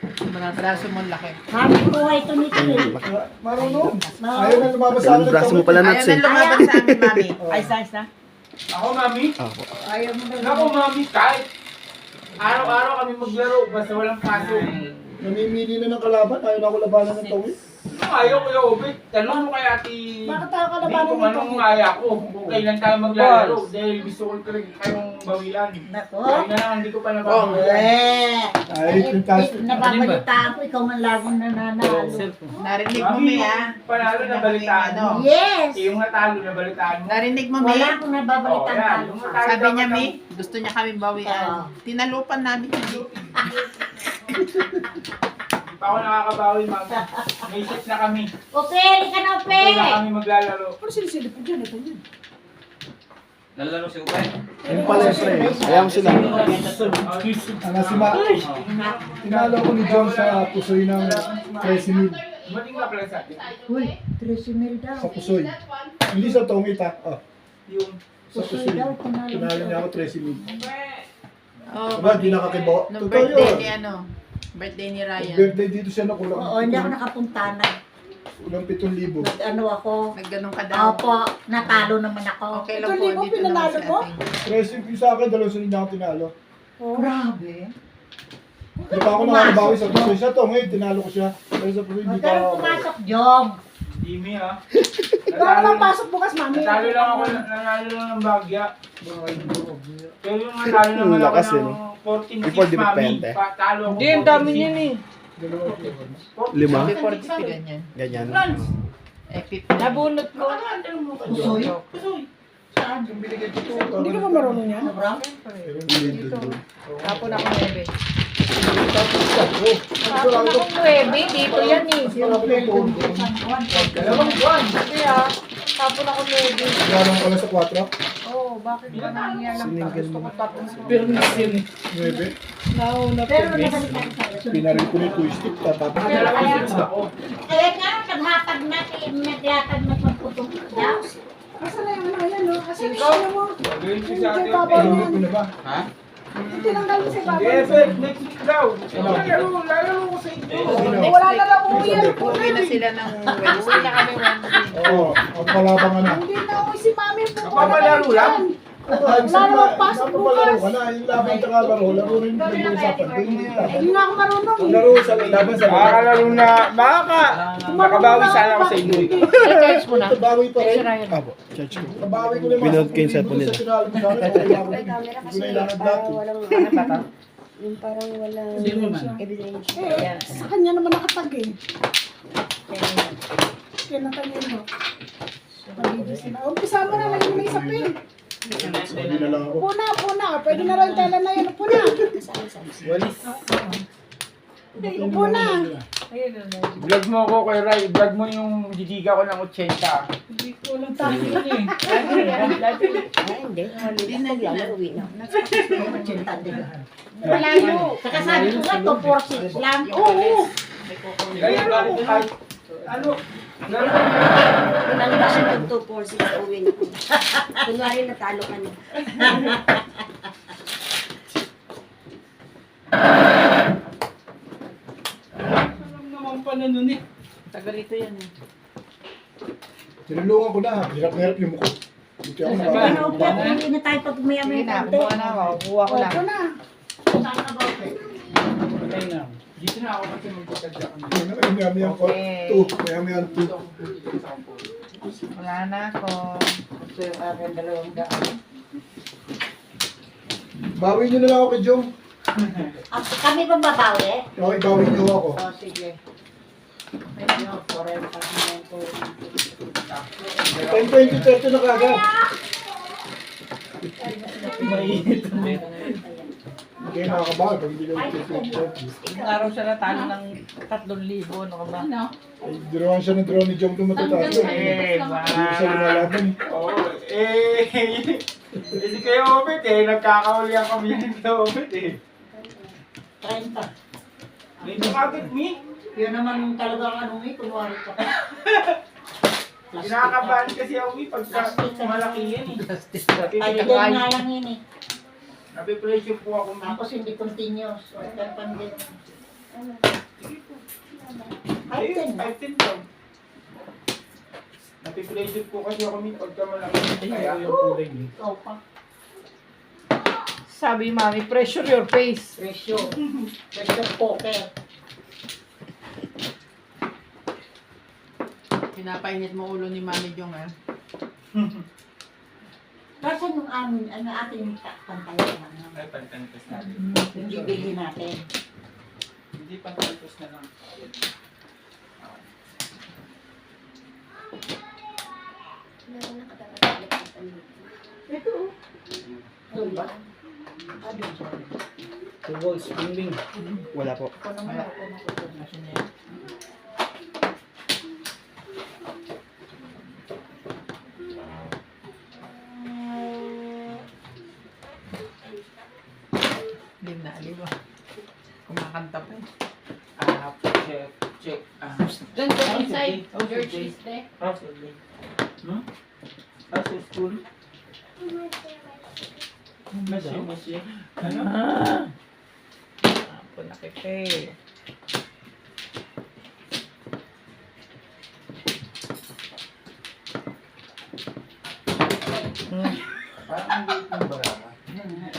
Braso mo laki. Sabi ko ay ito nito eh. Marunong. Ayaw na lumabas sa akin. Braso mo pala, Nats, Ayaw eh. na lumaban sa amin, mami. Ayos na, ayos na. Ako, mami? Ako. Ayaw mo na. Ako, mami, kahit araw-araw kami maglaro, basta walang pasok. Namimili na ng kalaban. Ayaw na ako labanan ng tawid. Ayaw ko yung ubit. Tanong mo kay ate. Bakit tayo Hindi kalabanan kung nito? anong kaya ko. Kung kailan tayo maglalaro. Dahil gusto ko kayong bawian. Nako. Kaya na lang, hindi ko pa nababawian. Ay, yung taas. Nababalitaan ko, ikaw man lagong nananalo. Narinig mo, Mami, Mi, ha? panalo na balitaan mo. Yes! Yung natalo na balitaan mo. Narinig mo, Mi? Wala akong nababalitaan Oo, yan. talo. Yung natalo Sabi niya, dapat Mi, gusto niya kami Oo. bawian. Tinalupan namin. Hindi pa ako nakakabawi, mami. May set na kami. Ope, halika na, Ope! Kaya na kami maglalaro. Lalaro si Upay. Yung pala, pre. Ayaw sila. Ano si Ma? Tinalo ko ni John sa Pusoy ng 13,000. Mating na pala sa atin. Uy, 13,000 daw. Sa Pusoy. Hindi sa Tongit ha. Oh, Yung sa Pusoy Pusoy. daw, panalo. Tinalo niya ako 13,000. Oh, Diba, di nakakibo. Nung Totoo birthday yun. ni ano? Birthday ni Ryan. Birthday dito siya na kulang. Oo, hindi ako nakapunta na. Kulang 7,000. Nag-ano ako. Nagganong ka daw. Opo, natalo naman ako. Okay lang po, dito naman si ate. 13,000 yung sa akin, 2,000 niya ako tinalo. Grabe. Di pa ako nakakabawi sa Pusoy. Sa Tongit, tinalo ko siya. Pero sa Pusoy, di pa Pero ako. pumasok, Jom. Jimmy, ha? Wala naman pasok bukas, mami. Natalo lang ako, nanalo lang ng bagya. Pero yung natalo naman ako Lakas, eh, ng no? 14-6, Before di mami. depende. Talo ako. Hindi, ang dami niyan eh. 5? Before this ganyan. Ganyan. Eh, 50. Nabunot ko. Pusoy. Saan? Yung binigay ko ito. Hindi ka ba marunong yan? Hindi doon. Tapon ako 9. Tapon akong 9. Dito yan eh. Dalawang buwan. Kaya, tapon ako 9. Garang ko lang sa 4. Oh, bakit ba nangyayang gusto ko tapon sa Permis yun. 9. nauna Pero nabalikan sa Pinarin ko ni twist tatapos. Dalawang buwan ako. Kaya nga, naghatag na, naglatag na pagputong daw. Asa na yung ano yan, no? Kasi Cinco? ano mo, Gagawin ko yung sa atin. babaw Hindi niyan. ko na ba? Ha? Tinanggal mo sa babaw. Hindi, Fred. Next week daw. Lalaro ko sa inyo. Wala na lang uwi yan po Uwi na sila ng Wednesday. na kami Wednesday. Oo, ang palabangan na. Hindi na uwi si mami po. Napapalaro lang? Wala namang pasok Napapalaro bukas. ka na. Yung laban tsaka laro. Laro rin yung pinag-uusapan. Hindi laban. Hindi na ako marunong. Laro sa laban sa laban. Makakalaro na. Nakabawi sana ako sa inyo. charge mo na. Bawi pa rin. Apo, church ko. Nabawi ko na yung Binood ko yung cellphone nila. Sa tinalo mo sa akin, okay lang ako. Hindi ko na ilangan lahat. Yung parang walang evidence. Sa kanya naman nakatag eh. Kaya na kanya mo. Pagigis na. Umpisa mo na, lagyan mo na isa pin. Hindi na lang ako. Upo na. Pwede na lang tala na yan. Upo na. Walis. Upo na. Vlog mo ako kay Ray. Vlog mo yung jijiga ko ng 80. Hindi ko lang tayo yun eh. Ay, hindi. Hindi na naglalaro na. Malayo. Saka sabi ko nga, 246 lang. Oo. Kaya ako kahit ano. Nalabas siya ng 246 uwi na ko. Kunwari natalo ka na. Alam naman pa na nun eh. Tagal ito yan eh. Tinulungan ko na. Hirap na hirap yung mukha. Hindi ako Ano, nakakita. Ope, hindi na tayo pag-maya-maya Sige na, kante. kumuha na ako. Kuha ko lang. Upo na. Saan ka ba, Ope? Dito na ako kasi magpapadya kami. Mayami-yami ang Okay. 2. Mayami-yami 2. Wala na ako. Ito yung aking 200. Bawi nyo na lang ako kay Jong. Kami ba babawi? Okay, bawi nyo ako. O, sige. Medyo, 40 na po. 10-20-30 na kagad. Hindi kayo nakakabawi pag hindi kayo 10-20-30. Yung araw siya natalo ng 3,000. Ano ka ba? Ay, drawaan siya ng draw ni Jong kung matatalo. Eh, Hindi siya lumalaban. Oo, si Kuya Obet eh, nagkakaulihan kami ng Kuya Obet eh. 30. Medyo kagad mi. Yun naman talagang ano eh, kunwari ka. Kinakabahan kasi ako eh, pagka malaki yan eh. Ay, ganyan nga lang yun eh. Napipressure po ako mi. Tapos hindi continuous. O, ganyan. 15 daw. Napipressure ko kasi ako min pagka malaki. Kaya yung kulay niyo. Ikaw pa. Sabi mami, pressure your face. Presyo. Presyo poker. Pinapainit mo ulo ni Mami Jong ah. Kasi nung amin, ating pantayan lang. ay pantantos natin. Yung bibili natin. Hindi pantantos na lang. Ito. Ano ba? The wall spinning. Wala po. Ako naman ako nakukuha. Alim na alim ah. Kumakanta pa eh. Check, check. Then go inside. How's your Your day? cheese there. How's your day? How's your school? Masi. Ano? Ako nakite. Parang late ng baraka.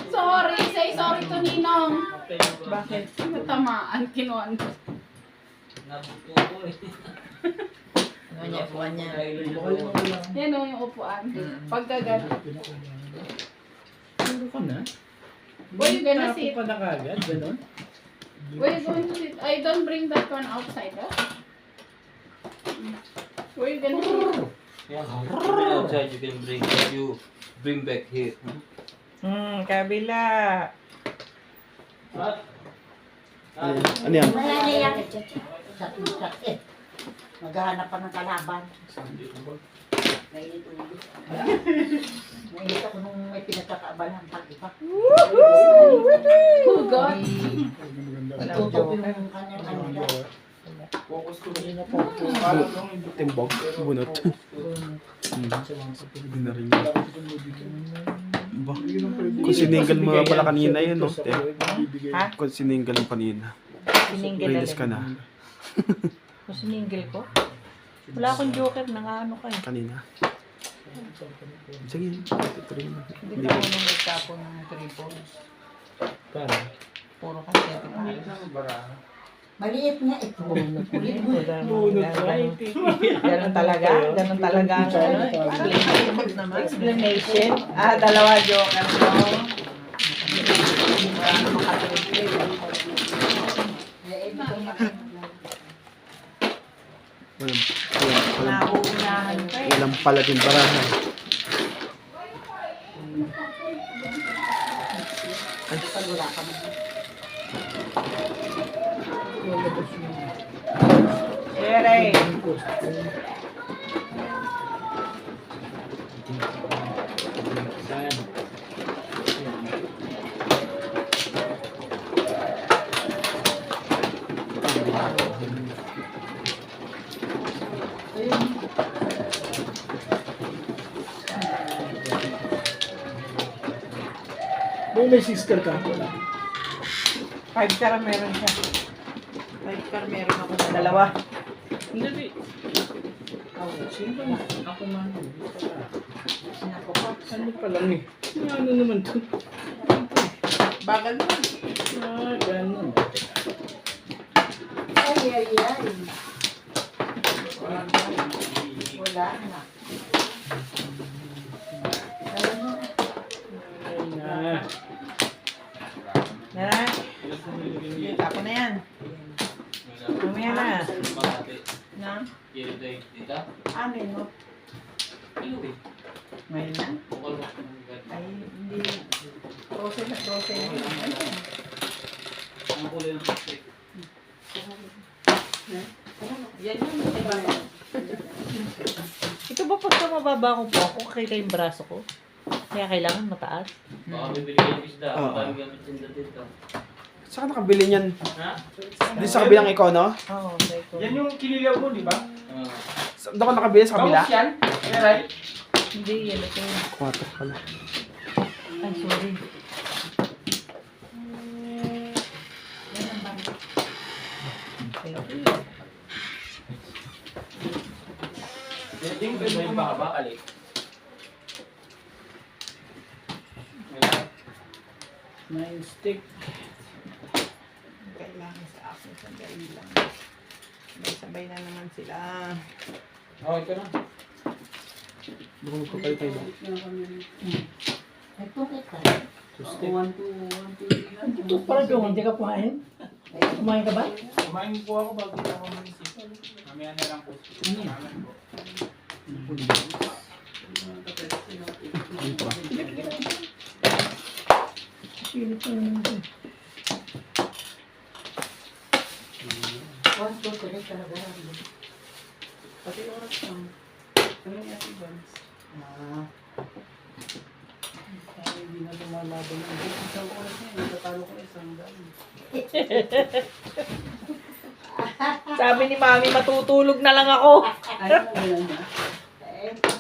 Sorry, say sorry to Ninong. Bakit? Natamaan, kinuan ko. Ano niya, buwan niya. Yan o yung upuan. Pagkagat. Puro ka na? Where you gonna sit? Pa na kagad, gano'n? Where you going to sit? I don't bring that one outside, huh? Where you gonna sit? Even outside you can bring back here. Kabila. Ano yan? Wala na yan. Sa tusak eh. Maghahanap pa ng kalaban. Mainit ulo. Mainit ako nung may pinagkakaabalan pag iba. Oh, God. Tutup yung kanyang kanila. Focus ko rin ako. Parang nung hindi ko. Timbog. Bunot. Hindi na rin yun. Ba? Kung sininggal mo pala kanina yun, no? Te. Ha? Kung sininggal mo kanina. Sininggal Release ka na. Kung sininggal ko? Wala akong joker, nang ano ka eh. Kanina. Sige. Tutuloy mo. Hindi pa ako nung nagtapon ng tripods. Puro kasi ito pa. Late ng baraka. Maliit nga ito. Ganun talaga? Ganun talaga ang ano? Explanation? Dalawa joker ko. Wala namang katripid. Nauunahan ka eh. Walang pala din barahan. Shere! May sister ka? Wala. 5 car meron siya. 5 car meron ako sa dalawa. Hindi. Sino ba? Ako man. Sinakopot. Ano pa lang eh. Ano naman to? Bagal naman. Ganun. Ay. Wala na. Yan. Ako na yan. Mamaya na. Na? Amin mo. Ngayon na? Ay, hindi. Process na process. Yan yun. Diba? Ito ba pagka mababa ko po ako, kakita yung braso ko? Kaya kailangan mataas? Baka bibili kayo ng isda. Oo. Baka gamit sinda dito. Saan ka nakabili niyan? Ha? Di sa kabilang ikaw, no? Oo, okay ko. Yan yung kinilaw mo, di ba? Saan ka nakabili sa kabila? Bangus yan? Yeah, right? Hindi, yan ito yun. 4 pala. Ay, sorry. Thank you. Pwede yung baka kalit. Nine stick. Kailangan sa akin, sandali lang. Sabay na naman sila. Okay ka na. Baka magpapalit tayo. Ito kita. Ito parang doon, hindi ka kumain? Kumain ka ba? Kumain po ako bago ako manisip. Mamaya na lang po. Salamat po. Pilit ko naman ito. One, two, three talaga. Pati oras lang. Ano yung Ate Vance? Hindi na lumalaban ng isang oras na yun. Natatalo ko isang dami. Sabi ni Mami, matutulog na lang ako.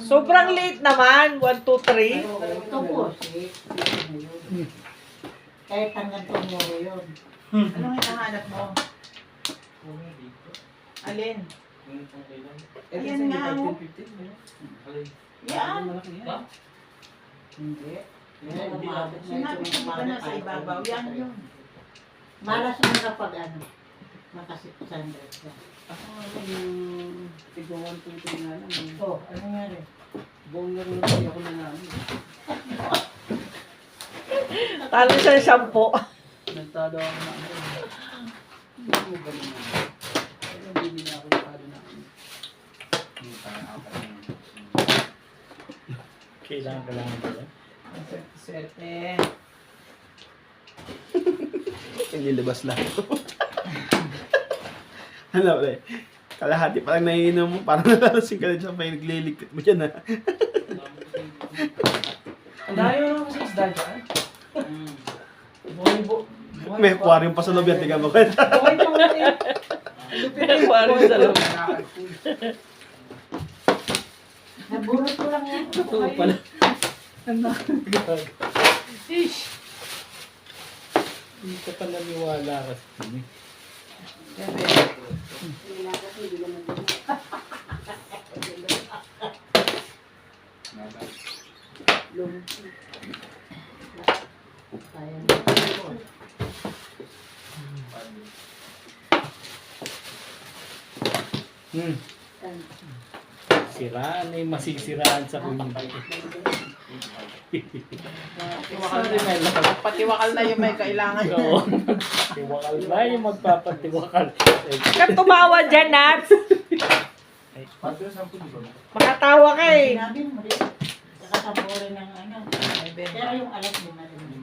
Sobrang late naman. 1, 2, 3. Ito po, si. Kahit hanggang tomorrow yun. Anong hinahanap mo? Alin? Ayan nga. Yan. Hindi. Sinabi ko ba na sa ibabaw? Yan yun. Malas mo na pag ano. Makasip sa 100 ka. Ako nga yung tigwa 1, 2, 3 nga lang. Oh, ano nga rin? Buong laro na siya ako na namin. Talo siya shampoo. Nagtado ako na ano. Hindi mo galing na. Pero hindi na ako nagtado na ako. Kailangan ka lang ito. Swerte. Inilabas lang. Alam mo, kalahati pa lang naiinom mo, parang nalalasing ka na dyan, may nagliligpit mo dyan, ha? Ang layo na ako sa isda dyan. May aquarium pa sa loob yan, tingnan mo ka. Aquarium sa loob. Nabulot ko lang yan. Totoo pala. Hindi ka pa naniwala kasi. Kaya mo. Siraan ay masisiraan sa community. Patiwakal na yung may kailangan. Oo. Tiwakal ba yung magpapatiwakal? Kaya tumawa dyan, Nats. Makatawa ka eh. Sinabi mo rin. Kakatamborin ng ano. Pero yung alas mo na rin.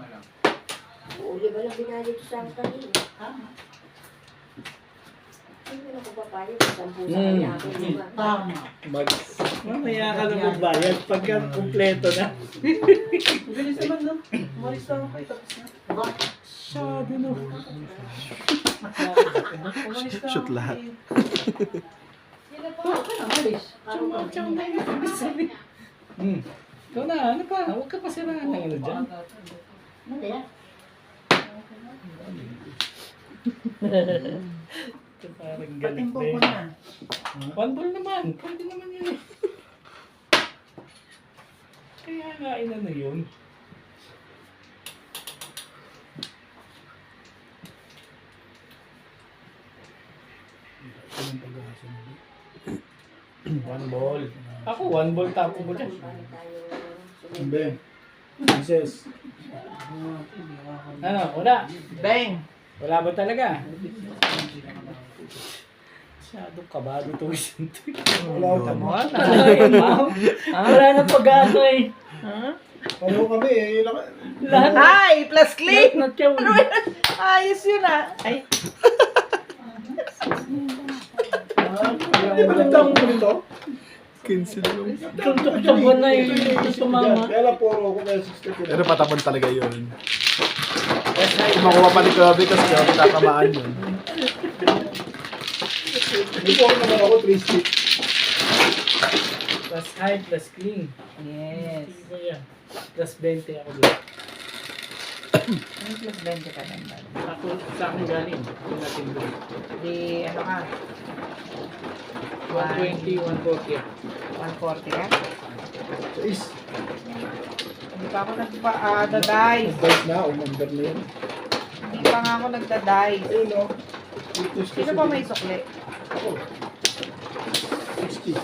Uli ba lang binali ito sa akin kanina? Tama. Hindi na ko papayag. 10 sa kanya ako. Diba? Tama. Mamaya ka na magbayad pagka kumpleto na. Bilis naman no. Umalis na ako kayo. Tapos na. Masyado no. Umalis na Shoot ako. lahat. Ikaw na, ano pa? Huwag ka pa siraan ng ano dyan. Ano yan? Ito parang galit Patimpo na ko yun. na. One ball naman. Pwede naman yun eh. Kaya nga inano yun. One ball. Ako, one ball tapo ko dyan. Ambe. Princess. Ano, wala. Bang! Wala ba talaga? Masyadong kabado to isang to. Wala ko. Wala na pag-ano eh. Pareho kami eh. Lahat Ay! Plus clean! na tiyaw. Ayos yun ah. Ay. Magandang mo nito. 15 na lang. Tung-tung na yung sumama. Kaya lang puro ako kaya 60. Pero patapon talaga yun. Kung makuha pa ni Kirby kasi Kirby tatamaan yun. Hindi po ako naman ako 3 stick. Plus high, plus clean. Yes. Iba yan. Plus 20 ako doon. Ano plus 20 ka naman? Ako, sa akin galing. Ito natin doon. Di ano ka? 120, 140. 140 ka? Is, Hindi pa ako nagpa-dice. dice na, umandar na yun. Hindi pa nga ako nagda-dice. Ayun o. Sino ba may sukli? Ako. 60.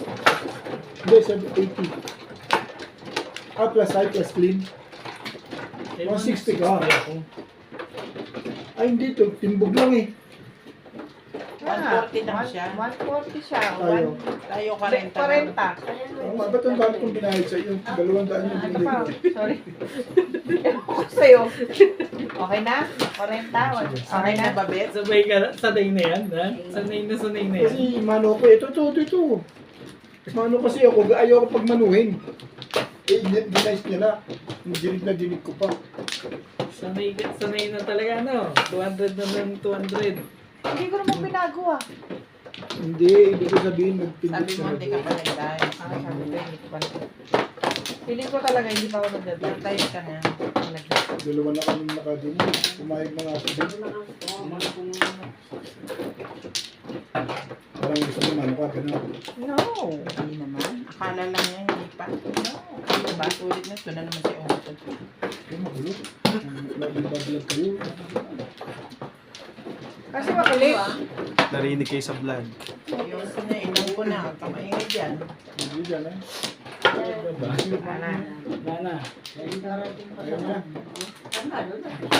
Hindi, 80. Plus high, plus clean. 160 ka. Ay, hindi to. Timbog lang eh. 140 lang siya. 140 siya. Tayo. Tayo 40. 40. Ba't ang dami kong binayad sa iyo? 200 yung Ano binili pa? ko. Sorry. Ako sa'yo. Okay na? 40? Okay na, Babet? Sabay ka, sanay na yan, ha? Sanay na yan. Kasi mano ko, ito. Mano kasi ako, ayaw ko pag manuhin. Eh, dinice niya na. Dinig ko pa. Sanay na talaga, no? 200 na lang, 200. Hindi ko naman pinagawa. Hindi, ibig ko sabihin, magpindot Sabi siya. mo, hindi ka pa nag-dive. Sabi ko, hindi ko pa nag-dive. Feeling ko talaga, hindi pa ako nag-dive. Dive ka na. Nag-dive. Dalawa na kami nakadinig. Pumayag na nga ako din. Parang gusto mo mano ka, gano'n. No. Hindi naman. Akala lang niya, hindi pa. No. Ano ba? Ulit na. Ito na naman si Oto. Ay, magulo. Nagbabalag kayo. Kasi makulit. Narinig kayo sa vlog. Yung sinainan ko na. Kamaingay dyan. Hindi dyan, eh. Ana. Nana. Ayaw na.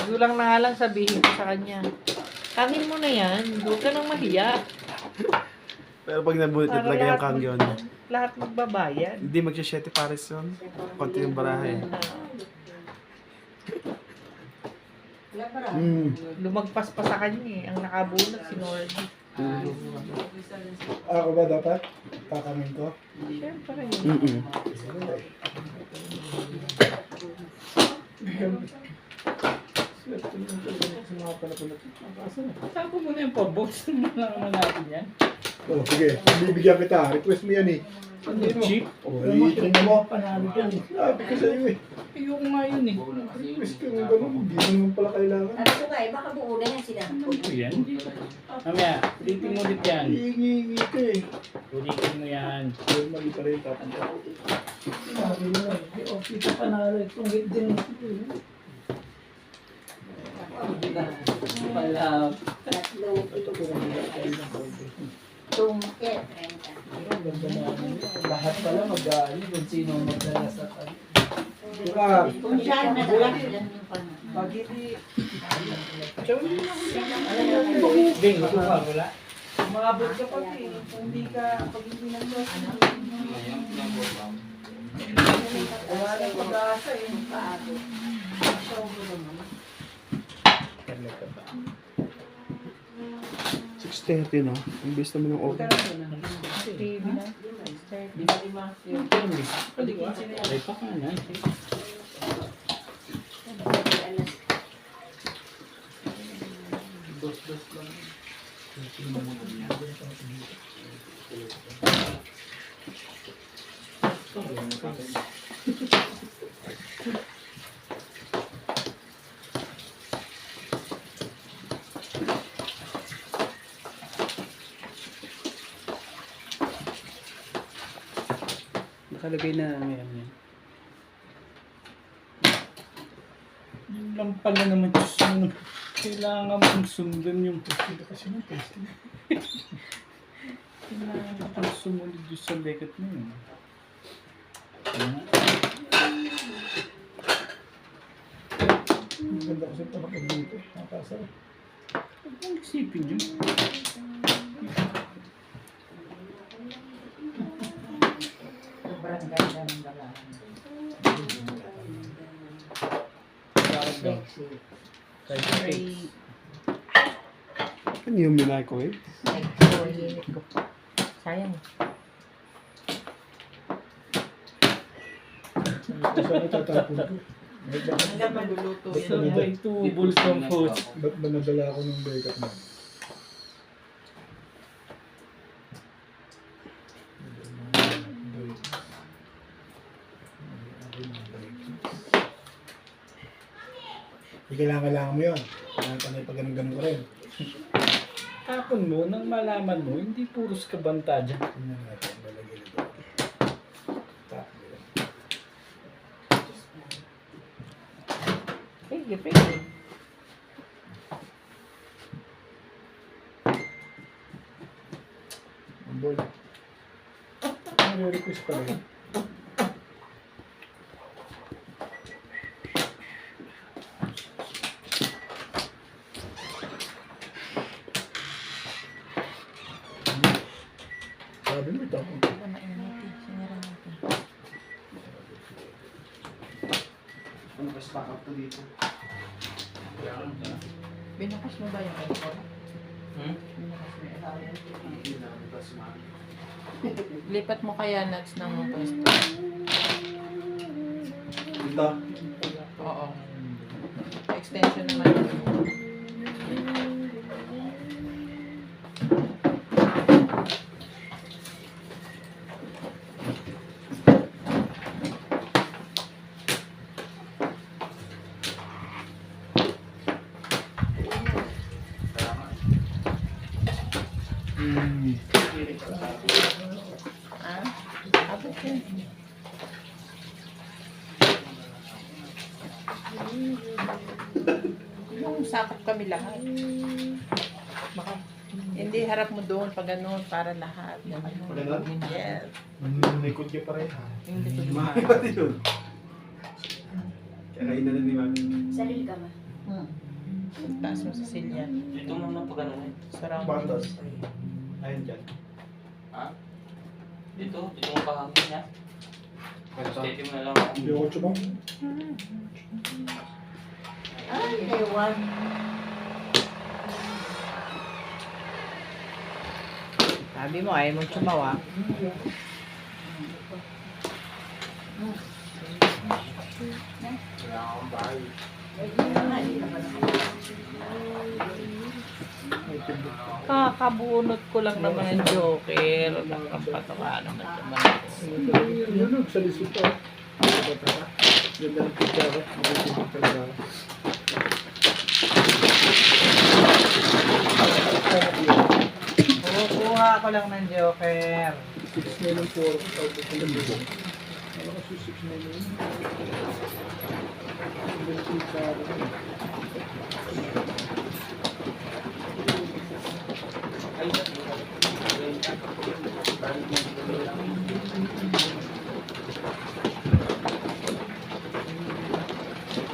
Gulang na nga lang sabihin ko sa kanya. Kanin mo na yan. Huwag ka nang mahiya. Pero pag nabulit na talaga yung kangyon, Lahat magbabayad. hindi magsya-7 pares yun. Konti yung barahe. Lumagpas pa sa kanya eh. Ang nakabunot si Nordy. Ako ba dapat? Kakamin ko? Siyempre. Saan ko muna yung pa-box? Naman natin yan. Oh, sige. Bibigyan kita. Request mo yan eh. Ano, cheap? Oh, tingnan mo. Panalo yan. Sabi ko sa'yo eh. Ayoko nga yun eh. Request ka mo gano'n. Hindi mo naman pala kailangan. Ano ko nga eh, baka buo na yan sila. Ano ko yan? Mamaya, ulitin mo ulit yan. Hihingi ka eh. Ulitin mo yan. Pero mali pa rin tatanda. Sabi mo eh, ito panalo. Itong hit din. Pala. Tatlong tungkit. Lahat pala mag-aali kung sino magdala sa kanya. Kung saan na lang, yan yung pangalan. Pag hindi, Bing, ito pa, wala. umabot ka pag eh. Kung hindi ka, pag hindi nandun. Wala nang pag-asa eh. Paabot. Naman. 6:30 no? Imbes naman ng oven. TV na. Ay, pa ka na. Nakalagay na ngayon yan. Yung lang pala naman yung kailangan mong sundan yung pastila kasi ng pastila. Kailangan mong sumunod yung sa lekat mo yun. Ang ganda kasi ito kapag dito. Nakasarap. Huwag mong isipin yun. Sobrang ganda ng dalahan. Sexy. Ano yung microwave? Sayang. Saan itatapon ko? Hanggang magluluto So, yan. may tubol from food. Ba't ba nadala ako ng bekat mo? Hindi kailangan mo yun. Kailangan ka na ipag-ganun-ganun ka rin. itapon mo nang malaman mo, hindi puros kabanta dyan. Tingnan natin, lalagyan ito. Pwede, pwede. Boy. Request pa rin. Sabi mo ito. Ano ka stock up to dito? Binukas mo ba yung aircon? Hmm? Lipat mo kaya nuts ng pwesto. Dito? Oo. Extension naman yun. Ah? Abot yun. Yung sakop kami lahat. Baka, hindi harap mo doon pag ganun para lahat. Pag ganun? Yes. Likod ka pa rin ha. Yung likod mo. Mami pati yun. Kakain na rin ni Mami. Sarili ka ba? Taas mo sa silya. Dito mo na pag ano eh. Surroundings. Ayun dyan. Ha? Dito mo pahangin niya. Steady mo na lang ako. Yung 8 mo? Ay, ewan. Sabi mo, ayaw mong chumawa. Kakabunot ko lang naman ng joker. Nakapatawa naman naman. Yun, sa lisod pa. Ganda ng pizza ako. Makikinig talaga ako. Kukuha ko lang ng joker. 6 million 4,000. Wala kasi 6 million. Ganda ng pizza ako.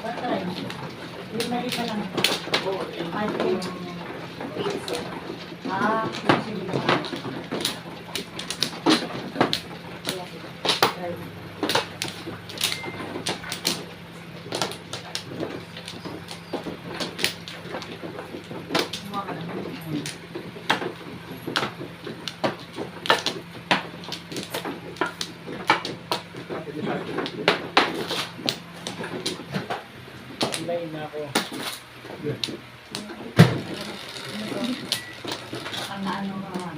Patay. Limali ka lang. Ay, pizza. Ah, sige na. Online na ako. Ang ano nga.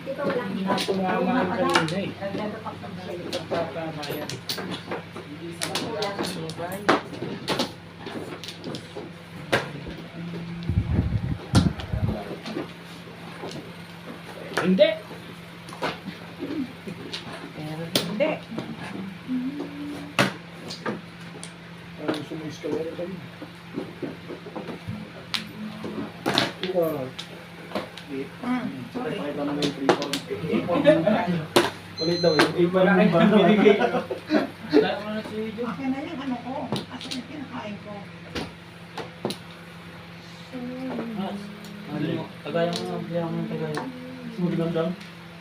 Dito wala. Tumama ang kanina eh. Nagdado pa sa sa'yo. Pagpapama yan. Hindi! Pero hindi. Parang sumuis ka lang kami. Wow. Sorry. Pakita mo na yung 3 Ulit daw, yung 8 Wala kayong pinibigay. Wala mo na si Joe. Akin na yung ano ko. Akin na kinakain ko. Tagayan mo na. Tagayan mo na tagayan. Magandang.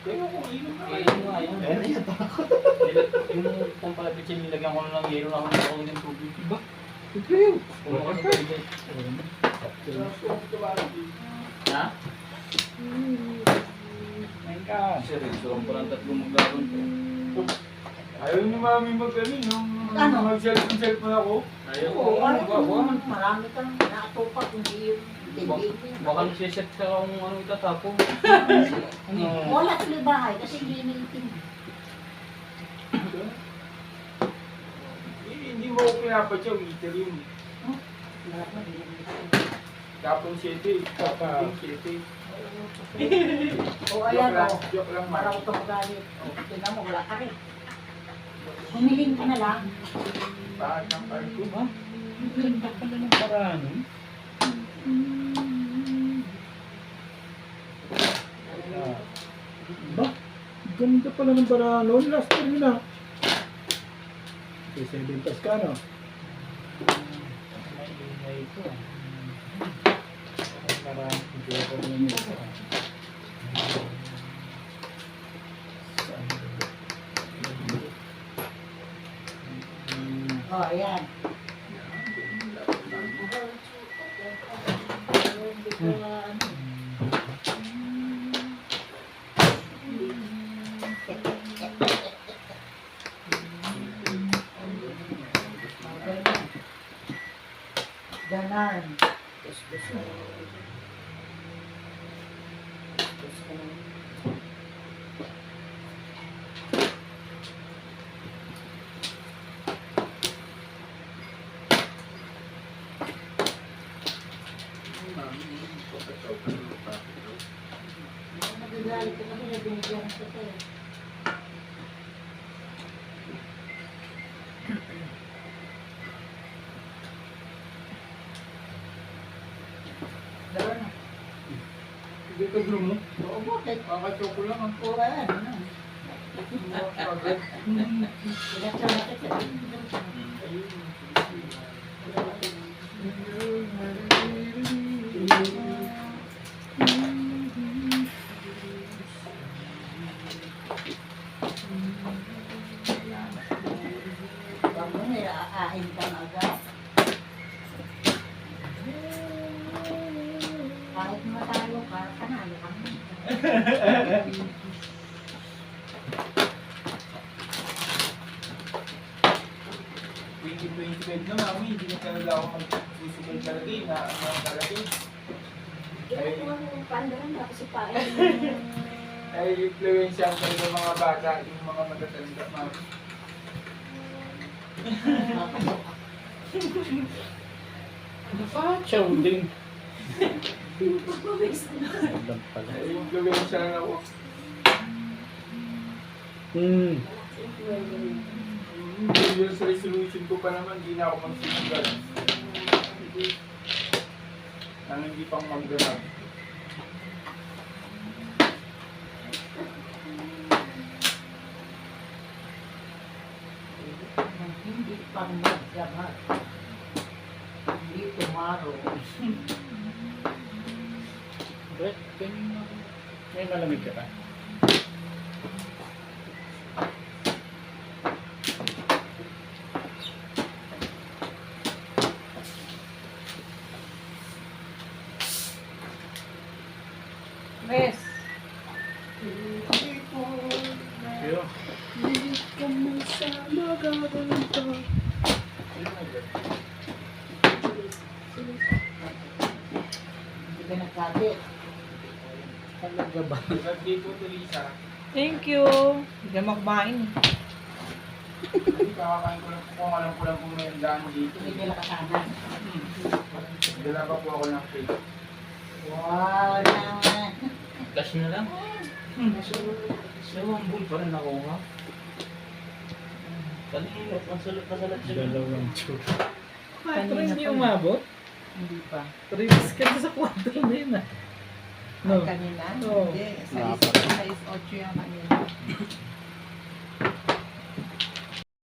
Kaya mo nga yun. Ayan na yan, takot. Yung pampalapit siya, nilagyan ko na lang yero lang ako ng tubig. Diba? Ito yun. Kung ako ha? Ngayon ka. Seryoso lang palang tatlong maglaban ko. Ayaw ni Mami mag-ano, yung Ano? mag-cellphone ako. Ayaw ko. Oo, ano, marami kang nakatupak, hindi yung TV. Baka nagsiset ka kung ano itatapon. Wala sa bahay kasi hindi nilitin. Hindi mo ako pinapadyaw, meter yun. Lahat na, binibigay ko. Kapon 7, kapon 7. O ayan, o. Joke lang, Para ko ito magalit. O, tingnan mo, wala ka rin. Humiling ka na lang. Bakit ang card ko? Ganda pala ng paraan. Ba? Ganda pala ng paraan. Last year yun ah. Okay, 7 plus ka no? May ingay ito. Parang joker na nito. O, ayan. Ganon. Nagagalit ka kasi na binigyan ko sa'yo. Dalawa na. Hindi ka blue mo. Oo, bakit? Kakachoko lang ah. Oo, ayan. Ano? Pinagsa natin sa Huwag mo may aahin ka na agad. Kahit matalo ka, panalo ka na. Na mami, hindi na talaga ako magsusugal talaga eh, na ano talaga eh. Ginagawa mo yung pandaran, tapos ipain. Ay, influensya ko yung mga bata, yung mga matatanda, mami. Napachaw din. Alam pala. Ay, influensya lang ako. New Year's resolution ko pa naman, hindi na ako magsusugal. Ang hindi pang magdarap. Hindi pang magdamat. Hindi tomorrow. Brett, may malamig ka pa? Yes. Yo. Hindi ka nagsabi. Talaga ba? Birthday ko, Teresa. Thank you. Hindi mo kumain. Kakakain ko lang kung alam ko lang kung may daan dito. Hindi ka nakasanan. Dala pa po ako ng cake. Wow naman. Cash na lang. Dalawang bull pa rin ako ha. Kanina, kasalat sila. Dalawang chuk. Kanina Hindi pa. umabot? Hindi pa. Release ka na sa kwadro na yun ah. No. Kanina? Oo. Hindi. Size 8 yung kanina.